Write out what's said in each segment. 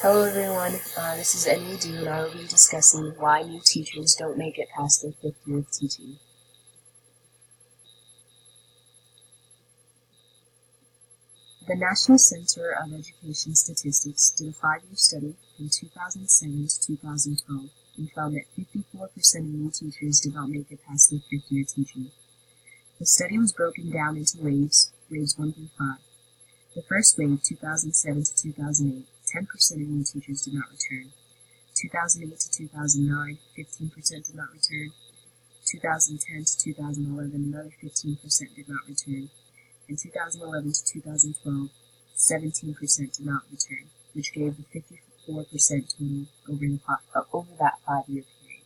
Hello everyone, this is Edu and I will be discussing why new teachers don't make it past their 5th year of teaching. The National Center of Education Statistics did a 5-year study from 2007 to 2012 and found that 54% of new teachers did not make it past their 5th year teaching. The study was broken down into waves, grades 1 through 5. The first wave, 2007 to 2008, 10% of new teachers did not return. 2008 to 2009, 15% did not return. 2010 to 2011, another 15% did not return. In 2011 to 2012, 17% did not return, which gave the 54% total over that 5-year period.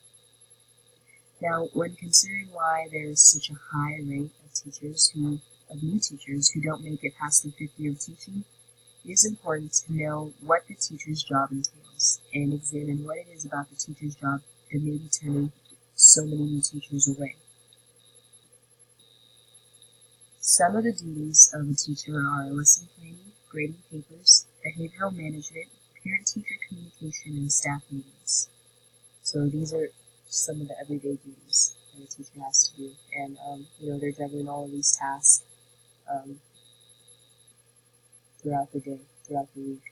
Now, when considering why there is such a high rate of new teachers who don't make it past their 5th year of teaching, it is important to know what the teacher's job entails and examine what it is about the teacher's job that may be turning so many new teachers away. Some of the duties of a teacher are lesson planning, grading papers, behavioral management, parent-teacher communication, and staff meetings. So these are some of the everyday duties that a teacher has to do, and they're juggling all of these tasks throughout the day, throughout the week.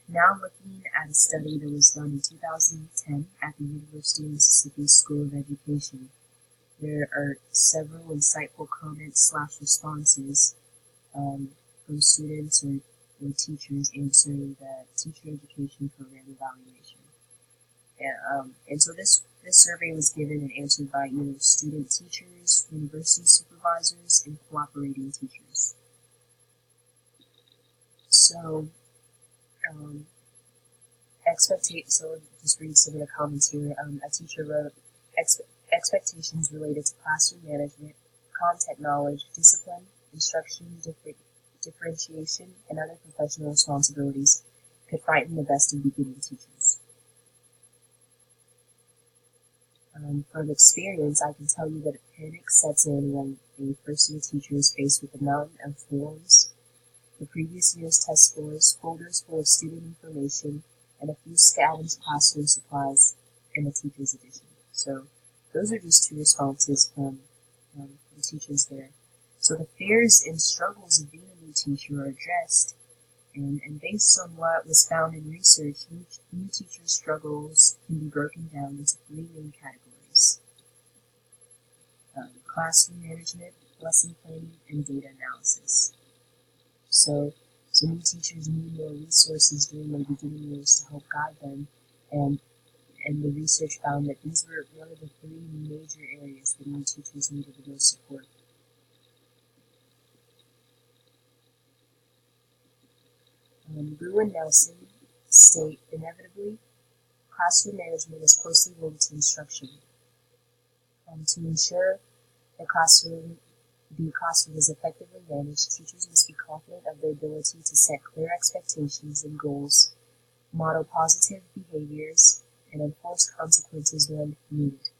Now looking at a study that was done in 2010 at the University of Mississippi School of Education, there are several insightful comments/responses from students or teachers answering the teacher education program evaluation. And so this survey was given and answered by either student teachers, university supervisors, and cooperating teachers. So, so just read some of the comments here. A teacher wrote, expectations related to classroom management, content knowledge, discipline, instruction, differentiation, and other professional responsibilities could frighten the best of beginning teachers. From experience, I can tell you that a panic sets in when a first-year teacher is faced with a mountain of forms, the previous year's test scores, folders full of student information, and a few scavenged classroom supplies in the teacher's edition. So those are just two responses from teachers there. So the fears and struggles of being a new teacher are addressed, and based on what was found in research, new teacher struggles can be broken down into 3 main categories: classroom management, lesson planning, and data analysis. So new teachers need more resources during their beginning years to help guide them, and the research found that these were one of the 3 major areas that new teachers needed the most support. Brew and Nelson state, inevitably, classroom management is closely linked to instruction. To ensure the classroom is effectively managed, teachers must be confident of their ability to set clear expectations and goals, model positive behaviors, and enforce consequences when needed.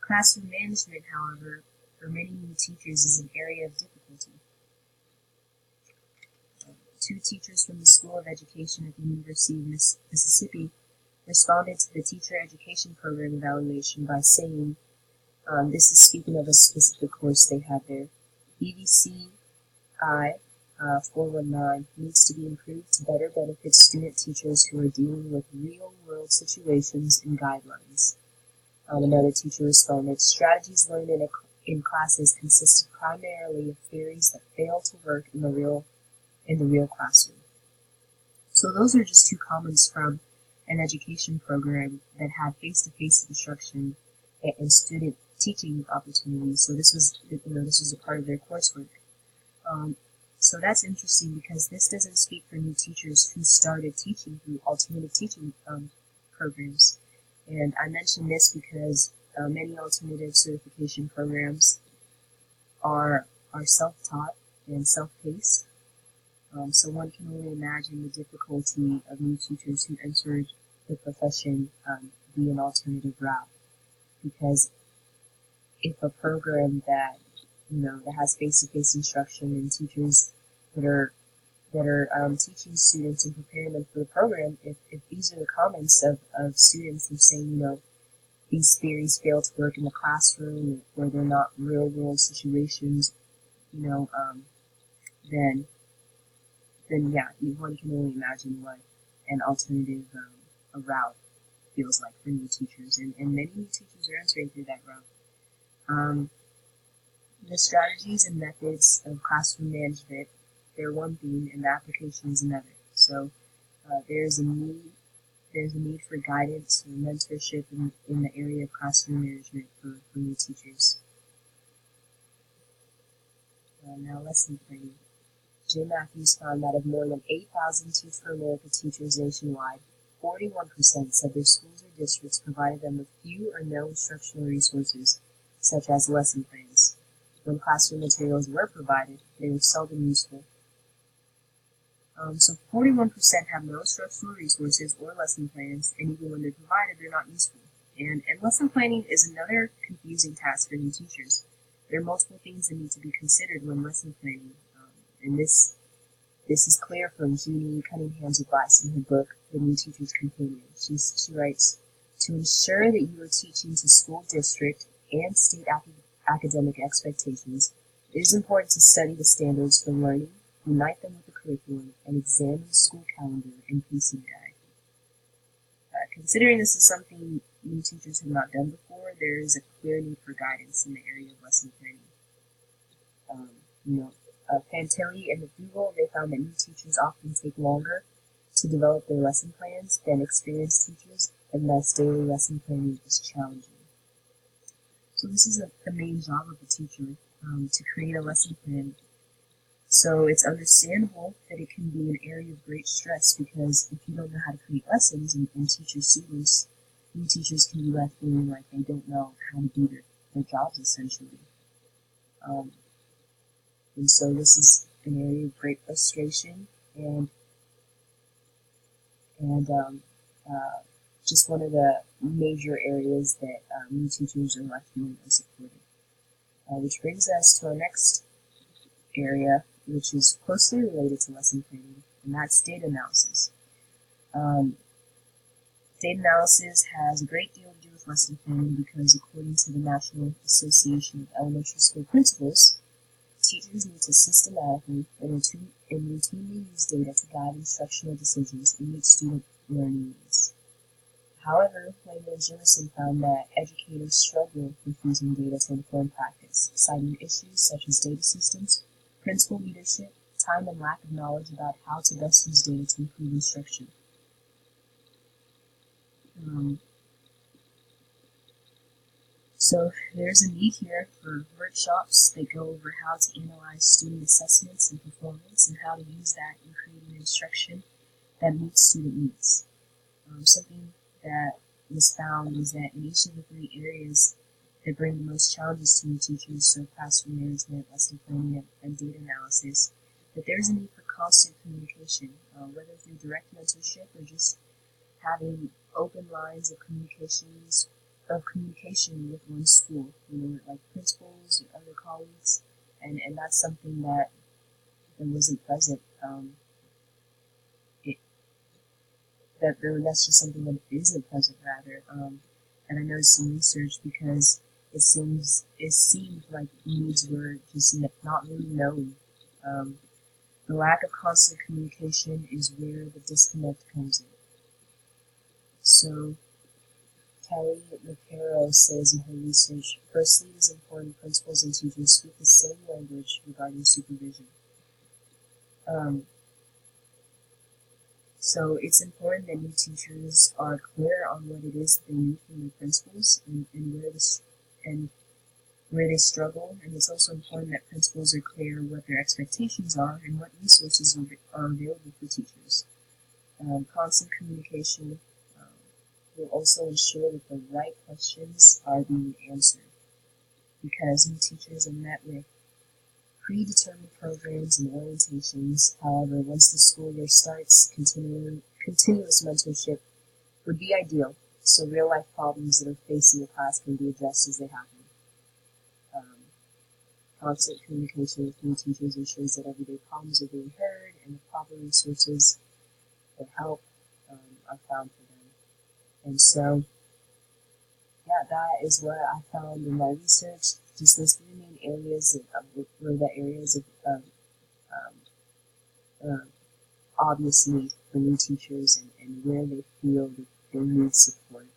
Classroom management, however, for many new teachers is an area of difficulty. 2 teachers from the School of Education at the University of Mississippi responded to the teacher education program evaluation by saying, this is speaking of a specific course they had there, BVCI 419 needs to be improved to better benefit student teachers who are dealing with real-world situations and guidelines. Another teacher responded, strategies learned in classes consisted primarily of theories that fail to work in the real classroom. So those are just 2 comments from an education program that had face-to-face instruction and student teaching opportunities. So this was a part of their coursework. So that's interesting because this doesn't speak for new teachers who started teaching through alternative teaching programs. And I mention this because many alternative certification programs are self-taught and self-paced. So one can only imagine the difficulty of new teachers who entered the profession via an alternative route. Because if a program that that has face-to-face instruction, and teachers that are teaching students and preparing them for the program. If these are the comments of students and saying, these theories fail to work in the classroom, or they're not real world situations, you know, um, then yeah, one can only imagine what an alternative a route feels like for new teachers, and many new teachers are entering through that route. Um, the strategies and methods of classroom management, they're one thing, and the application is another. So there's a need for guidance and mentorship in the area of classroom management for new teachers. Now, lesson planning. Jim Matthews found that of more than 8,000 Teach for America teachers nationwide, 41% said their schools or districts provided them with few or no instructional resources, such as lesson plans. When classroom materials were provided, they were seldom useful. So 41% have no instructional resources or lesson plans, and even when they're provided, they're not useful. And lesson planning is another confusing task for new teachers. There are multiple things that need to be considered when lesson planning, and this is clear from Jeannie Cunningham's advice in her book, The New Teacher's Companion. She writes, to ensure that you are teaching to school district and state academic expectations, it is important to study the standards for learning, unite them with the curriculum, and examine the school calendar and pacing guide. Considering this is something new teachers have not done before, there is a clear need for guidance in the area of lesson planning. Fantilli and McDougall, they found that new teachers often take longer to develop their lesson plans than experienced teachers, and thus daily lesson planning is challenging. So this is the main job of a teacher, to create a lesson plan. So it's understandable that it can be an area of great stress, because if you don't know how to create lessons and teach your students, new teachers can be left feeling like they don't know how to do their jobs, essentially. And so this is an area of great frustration, and just one of the major areas that new teachers are left feeling unsupported. Which brings us to our next area, which is closely related to lesson planning, and that's data analysis. Data analysis has a great deal to do with lesson planning because, according to the National Association of Elementary School Principals, teachers need to systematically and routinely use data to guide instructional decisions and meet student learning needs. However, Lehman and Jimmerson found that educators struggle with using data to inform practice, citing issues such as data systems, principal leadership, time, and lack of knowledge about how to best use data to improve instruction. So there's a need here for workshops that go over how to analyze student assessments and performance, and how to use that in creating instruction that meets student needs. Something that was found is that in each of the three areas that bring the most challenges to new teachers, so classroom management, lesson planning, and data analysis, that there's a need for constant communication, whether through direct mentorship or just having open lines of communication with one's school, like principals or other colleagues, and that's something that wasn't present. That's just something that isn't present, rather. And I noticed some research, because it seemed like needs were just not really known. The lack of constant communication is where the disconnect comes in. So Kelly McCarroll says in her research, firstly, it is important principals and teachers speak the same language regarding supervision. So it's important that new teachers are clear on what it is that they need from their principals, and where they struggle. And it's also important that principals are clear what their expectations are and what resources are available for teachers. Constant communication will also ensure that the right questions are being answered, because new teachers are met with predetermined programs and orientations. However, once the school year starts, continuous mentorship would be ideal, so real-life problems that are facing the class can be addressed as they happen. Constant communication with new teachers ensures that everyday problems are being heard and the proper resources or help are found for them. And so, yeah, that is what I found in my research. Just those three main areas were the areas of obvious need for new teachers and where they feel that they need support.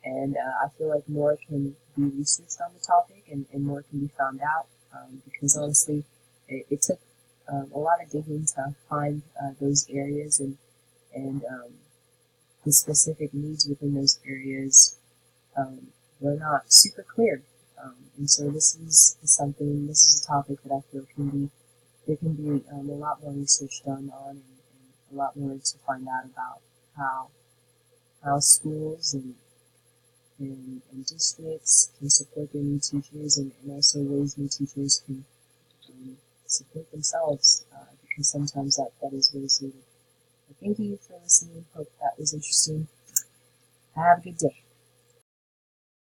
And I feel like more can be researched on the topic and more can be found out because honestly, it took a lot of digging to find those areas and the specific needs within those areas were not super clear. And so this is a topic that I feel there can be a lot more research done on and a lot more to find out about how schools and districts can support their new teachers and also ways new teachers can support themselves because sometimes that is what is needed. Thank you for listening. Hope that was interesting. Have a good day.